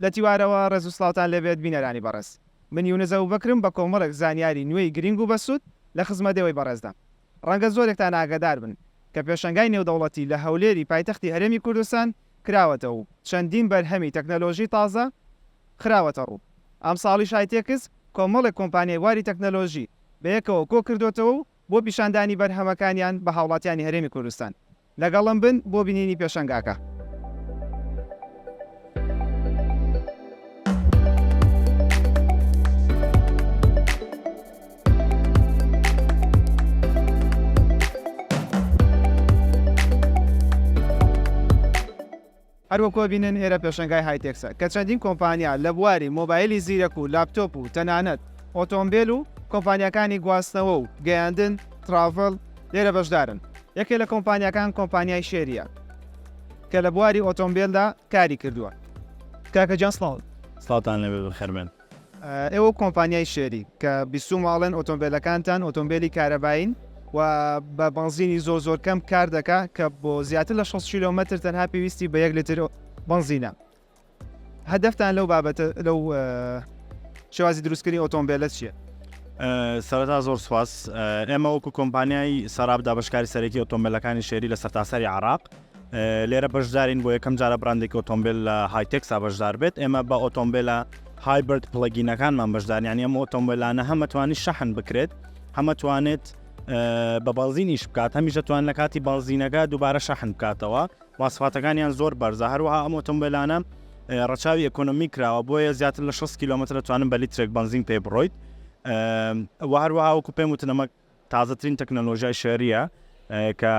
لە تیوارەوە ڕێز و سڵاوتان لەبێت بینەرانی بەڕێز. من یونس ئەبوبەکرم بە کۆمەڵێک زانیاری نوێی گرنگ و بەسوود لە خزمەتەوەی بەڕێزدا. ڕەنگە زۆرێکتان ئاگادار بن کە پێشەنگای نێودەوڵەتی لە هەولێری پایتەختی هەرێمی کوردستان کراوەتەوە و چەندین بەرهەمی تەکنەلۆژی تازە خراوەتە ڕوو. ئەم ساڵیش هایتێکس کۆمەڵێک کۆمپانیای واری تەکنەلۆژی بەیەکەوە کۆ کردوتەوە و بۆ پیشاندانی بەرهەمەکانیان بە هاوڵاتیانی هەرێمی کوردستان. لەگەڵم بن بۆ بینینی پێشەنگاکە. هەروەکۆ بینن ئێرە پێشەنگای هایتێکسە کە چەندین کۆمپانیا لە بواری مۆبایلی زیرەک و لاپتۆپ و تەنانەت ئۆتۆمبیل و کۆمپانیەکانی گواستنەوە و گەیاندن تراڤڵ لێرە بەشدارن. یەکێک لە کۆمپانیەکان کۆمپانیای شێریە کە لە بواری ئۆتۆمبیلدا کاری کردووە. کاکە جان سڵاتان لەبێ بخێربێن. ئێوە کۆمپانیای شێری کە 20 ماڵن ئۆتۆمبیلەکانتان ئۆتۆمبیلی کارەباین و بە بنزینی زۆر کەم کار دەکا کە بۆ زیاتر لە 6 کیلۆمەتر تەنها پێویستی بە 1 لیتر بنزینە. هەدەفتان لەو بابەتە لەو شێوازی دروستکردنی ئۆتۆمبیلە چییە؟ سەرەتا زۆر سواس. ئێمە وەکو کۆمپانیای سەرابدا بەشکاری سەرەکی ئۆتۆمبیلەکانی شێری لە سەرتاسەری عێراق لێرە بەشدارین بۆ یەکەم جارە براندێکی ئۆتۆمبیل لە هایتێکسا بەشدار بێت. ئێمە بە ئۆتۆمبیلە هایبرد پڵەگینەکانمان بەشدار، یعنی ئەمە ئۆتۆمبیلانە هەمە توانی شەحن بکرێت، هەمە توانێت بە بەنزینیش بکات، هەمیش دەتوان لە کاتی بەنزینەکە دووبارە شەحن بکاتەوە. واسفاتەکانیان زۆر بەرزە. هەروەها ئەم ئۆتۆمبیلانە ڕەچاوی ئەکۆنۆمی کراوە بۆیە زیاتر لە 6 کیلۆمەتر دەتوانن بە لیترێک بەنزین پێ بڕۆیت. هەروەها وەکو پێم وتن ئەمە تازەترین تەکنەلۆژیای شێریە کە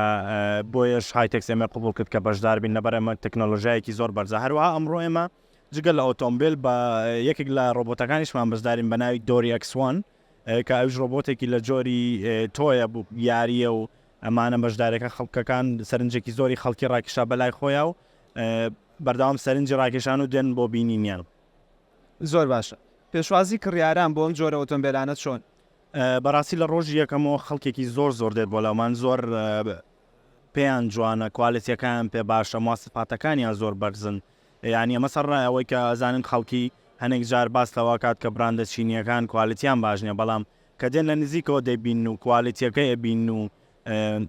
بۆیەش هایتێکس ئێمە قبوڵ کرد کە بەشدار بین لەبەر ئەمە تەکنەلۆژیایەکی زۆر بەرزە. هەروەها ئەمڕۆ ئێمە جگەل لە ئۆتۆمبیل بە یەکێک لە ڕۆبۆتەکانیشمان بەشدارین بە ناوی دۆری X1 کە ئەوش ڕۆبۆتێکی لە جۆری تۆیە بوو یاریە و ئەمانە بەشدارێکە خەڵکەکان سەرنجێکی زۆری خەڵکی ڕاکێشا بەلای خۆیان و بەردەوام سەرنجی ڕاکێشان و دێن بۆ بینینیان. زۆر باشە. پێشوازی کڕیاران بۆ ئەم جۆرە ئۆتۆمبیلانە چۆن؟ بەڕاستی لە ڕۆژی یەکەمەوە خەڵکێکی زۆر دێت بۆ لەمان، زۆر پێیان جوانە، کوالیتیەکان پێ باشە، مواصفاتەکانیان زۆر بەرزن. یعنی ئەمە سەرڕای ئەوەی کە ئەزانن خەڵکی هەنێک جار باس لەوە کات کە براندە چینیەکان کوالیتیان باش نیە، بەڵام کە دێن لە نزیکەوە دەبین و کوالیتیەکەی ئەبین و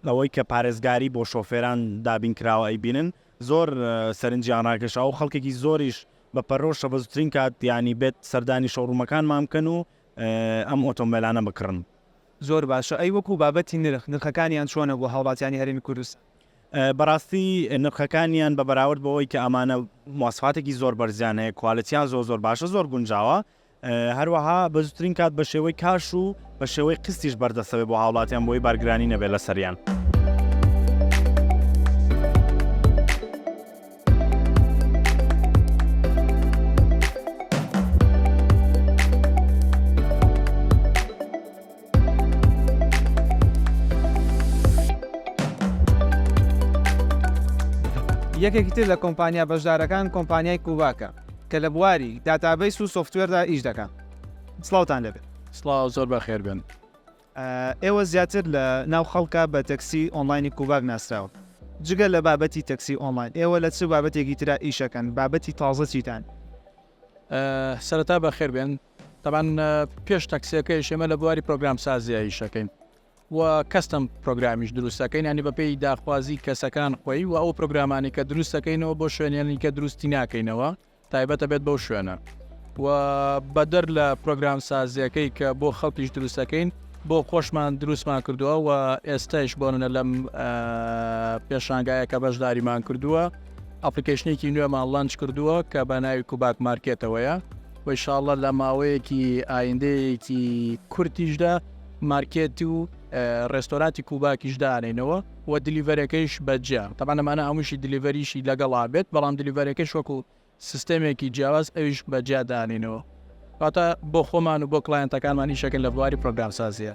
ئەوەی کە پارێزگاری بۆ شۆفێران دابین کراوە ئەیبینن زۆر سەرنجیان ڕاکێشا و خەڵکێکی زۆریش بە پەرۆشە بە زووترین کات یانی بێت سەردانی شۆڕومەکان مامکەن و ئەم ئۆتۆمبیلانە بکڕن. زۆر باشە. ئەی وەکو بابەتی نرخەکانیان چۆنە بۆ هاوڵاتیانی هەرێمی کوردستان؟ بەڕاستی نرخەکانیان بە بەراورد بەوەی کە ئەمانە مواصفاتێکی زۆر بەرزیان هەیە، کوالیتیان زۆر باشە، زۆر گونجاوە. هەروەها بە زووترین کات بە شێوەی کاش و بە شێوەی قستیش بەردەستەوێت بۆ هاوڵاتیان بۆی بارگرانی نەبێت لە سەریان. یەکێکی تر لە کۆمپانیا بەشدارەکان کۆمپانیای کوباکە کە لە بواری داتابیس و سۆفتوێردا ئیش دەکات. سڵاوتان لەبێت. سڵاو، زۆر بەخێر بێن. ئێوە زیاتر لە ناو خەڵکە بە تەکسی ئۆنلاینی کوباک ناسراوە. جگە لە بابەتی تەکسی ئۆنلاین ئێوە لە چ بابەتێکی ترا ئیشەکەن؟ بابەتی تازە چیتان؟ سەرەتا بەخێر بێن. تەبان پێش تەکسیەکەی شێمە لە بواری پرۆگرام سازی ئیشەکەین و کەستم پرۆگرامیش دروستەکەین، ینی بەپێی داخوازی کەسەکان خۆی و ئەو پرۆگرامانی کە دروستەکەینەوە بۆ شوێنیانی کە دروستی ناکەینەوە تایبەتە بێت بەو شوێنە و بەدەر لە پرۆگرام سازیەکەی کە بۆ خەڵکیش دروستەکەین بۆ خۆشمان دروستمان کردووە و ئێستاش بۆنە لەم پێشانگایە کە بەشداریمان کردووە ئەپلیکیشنێکی نوێمان لانچ کردووە کە بە ناوی کوباک مارکێتەوەیە و ئینشاڵڵا لە ماوەیەکی ئایندەیەکی کورتیشدا مارکێتی و ڕێستۆراتی کوباکیش دانێنەوە و دیلیڤەرەکەیش بەجیا. تەبان ئەمانە هەمووشی دیلیڤەریشی لەگەڵا بێت، بەڵام دیلیڤەرەکەش وەکو سیستەمێکی جیاواز ئەویش بەجیا دانێنەوە. کاتە بۆ خۆمان و بۆ کلاینتەکانمان ئیشەکەن لە بواری پرۆگرام سازیە.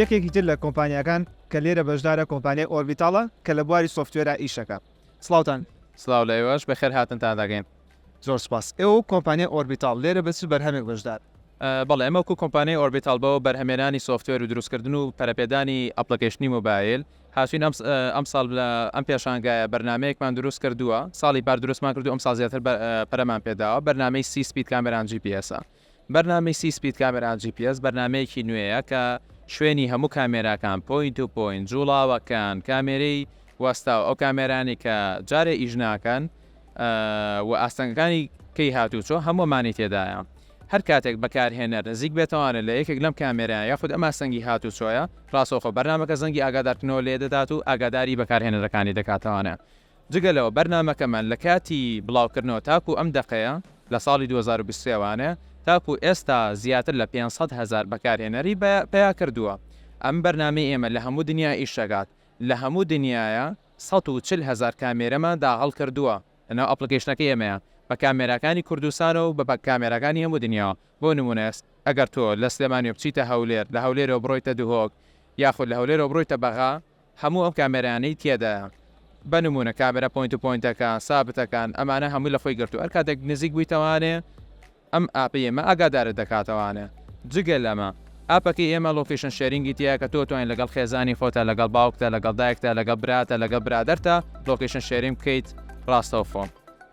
یەکێکی تر لە کۆمپانیەکان کە لێرە بەشدارە کۆمپانیای ئۆربیتاڵە کە لە بواری سۆفتوێرە ئیشەکە. سڵاوتان. سڵاو لە ئێوەش بەخێر هاتنتان دەگەین. زۆر سپاس. ئێوە کۆمپانیای ئۆربیتال لێرە بەچ بەرهەمێک بەشدار. بەڵێ ئەمە وەکو کۆمپانیای ئۆربیتال بەوە بەرهەمێنانی سۆفتوێر و دروستکردن و پەرەپێدانی ئەپلیکیشنی مۆبایل هاتوین ئەم ساڵ لە ئەم پێشانگایە بەرنمەیەکمان دروست کردووە ساڵی پار دروستمان کردو ئەم ساڵ زیاتر پەرەمان پێداوە بەرنمەی سی سپید کامێران GPS بەرنمەی سی سپید کامێران GPS بەرنمەیەکی نوێیە کە شوێنی هەموو کامێراکان پوینت و پوینت جوڵاوەکان کامێرەی وەستاوە ئەو کامێرانی کە جارێ ئیژناکەن و ئاستەنگەکانی کەی هاتوچۆ هەموومانی تێدایە هەر کاتێک بەکارهێنەر نزیک بێتەوانە لە یەکێک لەم کامێرایە یاخود ئەمە سەنگی هاتوچۆیە ڕاستەوخۆ بەرنامەکە زەنگی ئاگادارکردنەوە لێ دەدات و ئاگاداری بەکارهێنەرەکانی دەکاتەوانە جگەلەوە بەرنامەکەمان لە کاتی بڵاوکردنەوە تاکو ئەم دقەیە لە ساڵی 2023وانە تاکو ئێستا زیاتر لە 500,000 بەکارهێنەری پیا کردووە ئەم بەرنامەی ئێمە لە هەموو دنیای ئیشەگات لە هەموو دنیاە 140,000 کامێرەمان داهەڵ کردووە لەناو ئەپلیکیشنەکە ئێمەیە بە کامێراکانی کوردستانەوە بە کامێراکانی هەموو دنیا بۆ نمونەست ئەگەر تۆ لە سلێمانی بچیتە هەولێر لە هەولێرەوە بڕۆیتە دوهۆک یاخود لە هەولێرەوە بڕۆیتە بەغا هەموو ئەم کامێرانەی تێدایە بە نمونە کامێرە پوینت و پوینتەکان سابتەکان ئەمانە هەمووی لە خۆی گرتو هەر کاتێک نزیک بوویتەوانێ ئەم ئاپی ئێمە ئاگادارت دەکاتەوانێ جگە لەمە ئاپەکەی ئێمە لۆکیشن شێرینگی تایە کە تۆ توانین لەگەڵ خێزانی خۆتە لەگەڵ باوکتە لەگەڵ دایکتە لەگەڵ براتە لەگەڵ برادەرتە لۆکیشن شێرینگ بکەیت ڕاستەوە فۆم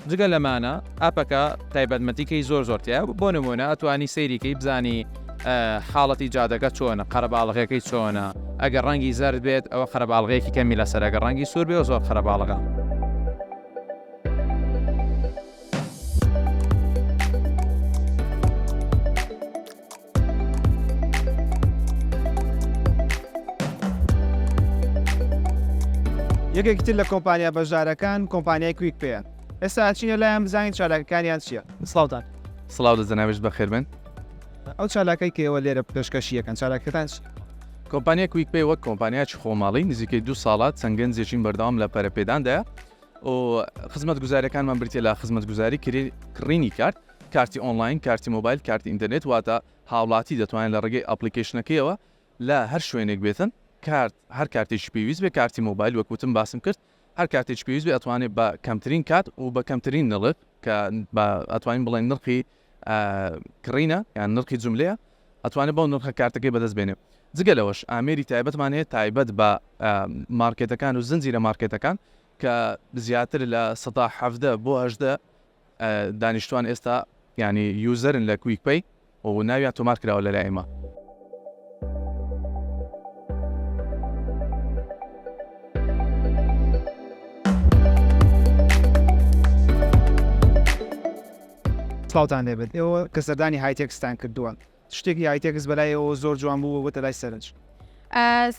جگە لەمانە ئاپەکە تایبەتمەتیکەی زۆرتەیە بۆ نمونە ئەتوانی سەیریکەی بزانی حاڵەتی جادەکە چۆنە قەرەباڵغەکەی چۆنە ئەگەر ڕەنگی زەرد بێت ئەوە قەرەباڵغەیەکی کەمی لەسەر ئەگەر ڕەنگی سوور بێ زۆر قەرەباڵغە یەکێکتر لە کۆمپانیا بەشدارەکان کۆمپانیای کویک پێیە ئێستا چینە لایەن بزانین چالاکەکانیان چییە سڵاوتان سڵاو دەزاناویش بەخێر بن ئەو چالاکەی کەەوە لێرە پێشکەشیەکەن چالاکەتان کۆمپانیا کویک پێی وەک کۆمپانیاکی خۆماڵی نزیکەی 2 ساڵات چەندگەنجێکین بەردەوام لە پەرەپێداندایە و خزمەت گوزاریەکانمان بریتە لە خزمەت گوزاری کڕینی کارتی ئۆنلاین کارتی مۆبایل کارتی ئینتەرنێت واتە هاوڵاتی دەتوانین لە ڕێگەی ئەپلیکیشنەکەیەوە لە هەر شوێنێک بێتن هەر کارتێکی پێویست بێ کارتی مۆبایل وەکوتم باسم کرد هەر کاتێک پێویست بێ ئەتوانێت بە کەمترین کات و بە کەمترین نڵک کە ئەتوانین بڵێن نرخی کڕینە یان نرخی جملەیە ئەتوانێت بەو نرخە کارتەکەی بەدەست بێنێ جگە لەوەش ئامێری تایبەتمان هەیە تایبەت بە مارکێتەکان و زنجیرە مارکێتەکان کە زیاتر لە 17 بۆ 18 دانیشتوان ئێستا ینی یوزەرن لە کویک پێی و ناویان تۆمار کراوە لە لای ئێمە سڵاوتان لێبێت ئێوە کە سەردانی هایتێکستان کردووە شتێکی هایتێکس بەلایەوە زۆر جوان بوو وتە لای سەرنج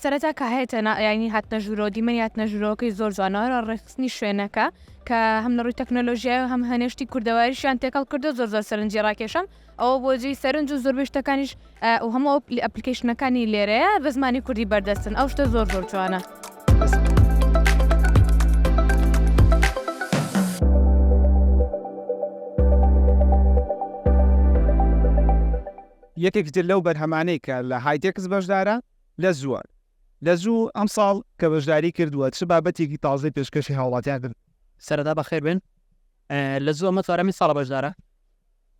سەرەتا کە هەیەتە ینی هاتنە ژوورۆ دیمەنی هاتنە ژوورۆکەی زۆر جوانەوە ڕێخستنی شوێنەکە کە هەم لە ڕووی تەکنۆلۆژیای و هەم هەنێشتی کوردەواریشیان تێکەڵ کردو زۆر سەرنجی ڕاکێشم ئەوە بۆجی سەرنج و زۆربەی شتەکانیش و هەموو ئەپلیکیشنەکانی لێرەیە بە زمانی کوردی بەردەستن ئەو شتە زۆر جوانە. یەکێکتر لەو بەرهەمانەی کە لە هایتێکس بەشدارە لە زووە لە زوو ئەم ساڵ کە بەشداری کردووە چ بابەتێکی تازەی پێشکەشی هاوڵاتیان کرد سەرەتا بەخێر بن لە زوو ئەمە چوارەمی ساڵە بەشدارە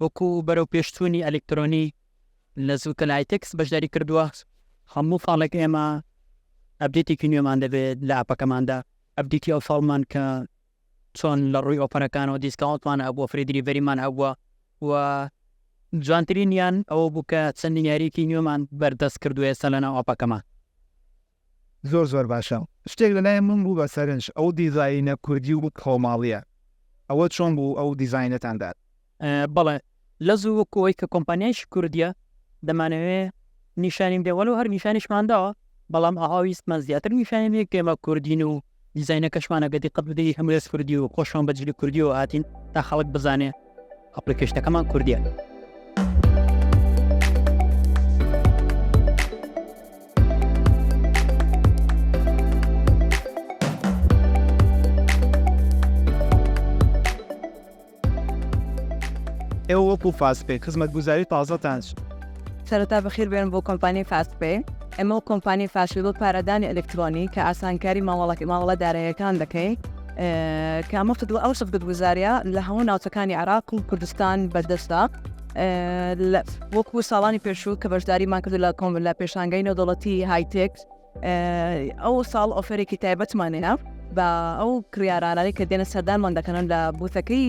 وەکو بەرەو پێشتوونی ئەلکترۆنی لە زوو کە لایتێکس بەشداری کردووە هەموو ساڵێک ئێمە ئەبدێتێکی نوێمان دەبێت لە ئاپەکەماندا ئەبدێتی ئەو ساڵمان کە چۆن لە ڕووی ئۆپەرەکانەوە دیسکاونتمان هەبووە فریدریڤەریمان هەبووە و جوانترینیان ئەوە بوو کە چەندی یاریکی نوێمان بەردەست کردو ئێستا لەناو ئاپەکەمان زۆر باشە شتێک لەلای من بوو بە سەرنج ئەو دیزاینە کوردی و کۆماڵیە ئەوە چۆن بوو ئەو دیزاینەتاندات بەڵێ لە زوو وەکەوەی کە کۆمپانیایش کوردیە دەمانەوێ نیشانیم دێوەڵ و هەر نیشانیشمانداوە بەڵام ئاویستمان زیاتر نیشانێک ئێمە کوردین و دیزاینەکەشمانە گەدی قەت بدەی هەمووس کوردی و خۆشمان بەجلی کوردی و هاتین تا خەڵک بزانێ ئەپلیکیشنەکەمان کوردیە. ئێوە وەکو فاستپێ خزمەت گوزاری تازەتان سەرەتا بەخێر بێن بۆ کۆمپانیای فاستپێ ئەمە کۆمپانی فاشل بۆ پارەدانی ئەلکترۆنی کە ئاسانکاری ماوەڵە داراییەکان دەکەیت کە ئەمە ئەو سەفگت گوزاریە لە هەموو ناوچەکانی عراق و کوردستان بەردەستە وەکو ساڵانی پێشوو کە بەشداریمان کرد لە پێشانگەی نەودەوڵەتی هایتێک ئەو ساڵ ئۆفرێکی تایبەتمانەیە بە ئەو کریارانانی کە دێنە سەردانمان دەکەن لە بوتەکەی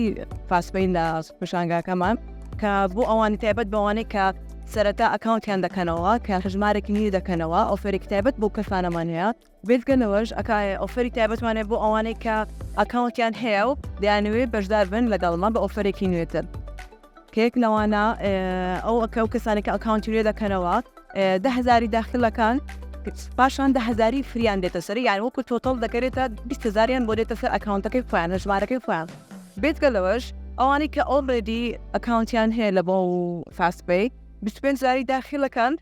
فاسپەی لە پێشانگاکەمان کە بۆ ئەوانی تایبەت بەوانەی کە سەرەتا ئەکاونتیان دەکەنەوە کە هژمارێکی نی دەکەنەوە ئۆفرێکی تایبەت بۆ کەسانەمانەیە بێتگەنەوەش ئەکای ئۆفری تایبەتمانێ بۆ ئەوانەی کە ئەکاونتیان هەیە و دەیانوێ بەشدار بن لەگەڵمان بە ئۆفرێکی نوێتر کێک لەوانە ئەو کەسانێک کە ئەکاونتی نوێ دەکەنەوە 10,000 داخلەکان پاشان 10,000 فریان دێتە سەر یان وەکو تۆتەڵ دەکرێتە 20,000 بۆ دێتە سەر ئەکاونتەکەی خۆیان ژمارەکەی خۆیان بێتگەلەوەش ئەوانی کە ئۆڵێدی ئەکاونتیان هەیە لە بۆ فاسپەی 25,000 داخلەکان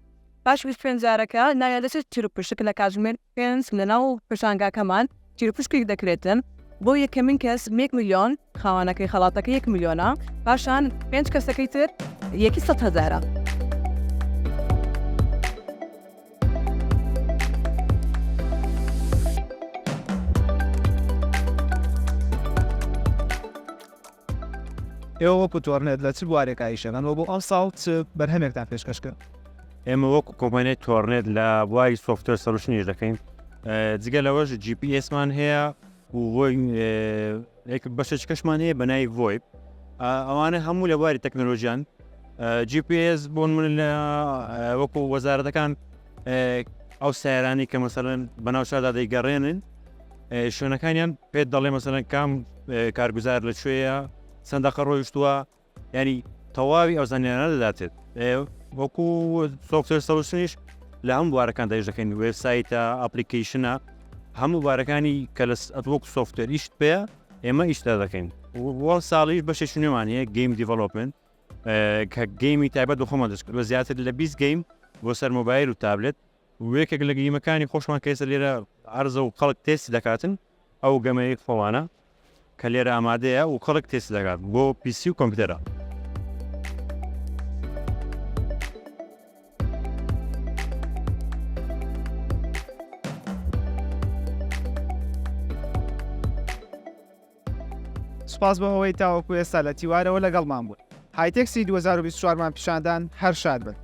باش 25,000ەکە نایە دەچێت چیرروپشک لە کاتژمێر پێنج لەناو پێشانگاکەمان چیرروپشکێک دەکرێتن بۆ یەکەمین کەس 1 میلیۆن خاوانەکەی خەڵاتەکە 1 میلیۆنە پاشان 5 کەسەکەی تر 100,000. ئێوە وەکو تۆڕنێت لە چ بوارێک ئایشەکەنەوە بۆ ئەم ساڵ چ بەرهەمێکتان پێشکەشکە ئێمە وەکو کۆمپانیای تۆڕنێت لە بواری سۆفتوەر سەڵوشنیش دەکەین جگە لەوەش GPS-مان هەیە و بەشێک کەشمان هەیە بە ناوی VoIP ئەوانە هەموو لە بواری تەکنۆلۆژیان GPS بۆن من لە وەکو وەزارەتەکان ئەو سیارانی کە مەسەڵەن بەناو شاردا دەیگەڕێنن شوێنەکانیان پێت دەڵێ مەسەڵەن کام کارگوزار لەکوێیە سندەقە ڕۆیشتووە ینی تەواوی ئەو زانیانە دەداتێت وەکو سۆفتوەر سەڵوشنیش لە هەموو بوارەکان دەیش دەکەین وێبسایتە ئەپلیکیشنە هەموو بوارەکانی کە لە وەکو سۆفتوەر ئیشت پێە ئێمە ئیشتا دەکەین وە ساڵیش بەشێکی نوێمانەیە گەیم دیڤەلۆپمنت کە گەیمی تایبەت بە خۆمان دەست بە زیاتر لە 20 گەیم بۆ سەر مۆبایل و تابلێت وەکێک لە گەیمەکانی خۆشمان کەسە لێرە عەرزە و خەڵک تێستی دەکاتن ئەو گەمەیەک فۆوانە کە لێرە ئامادەیە و خەڵک تێستی دەکات بۆ پیسی و کۆمپیوتەرە سوپاس بە ئەوەی تاوەکو ئێستا لە تیوارەوە لەگەڵمان بوون هایتێکسی 2024مان پیشاندان هەر شاد بن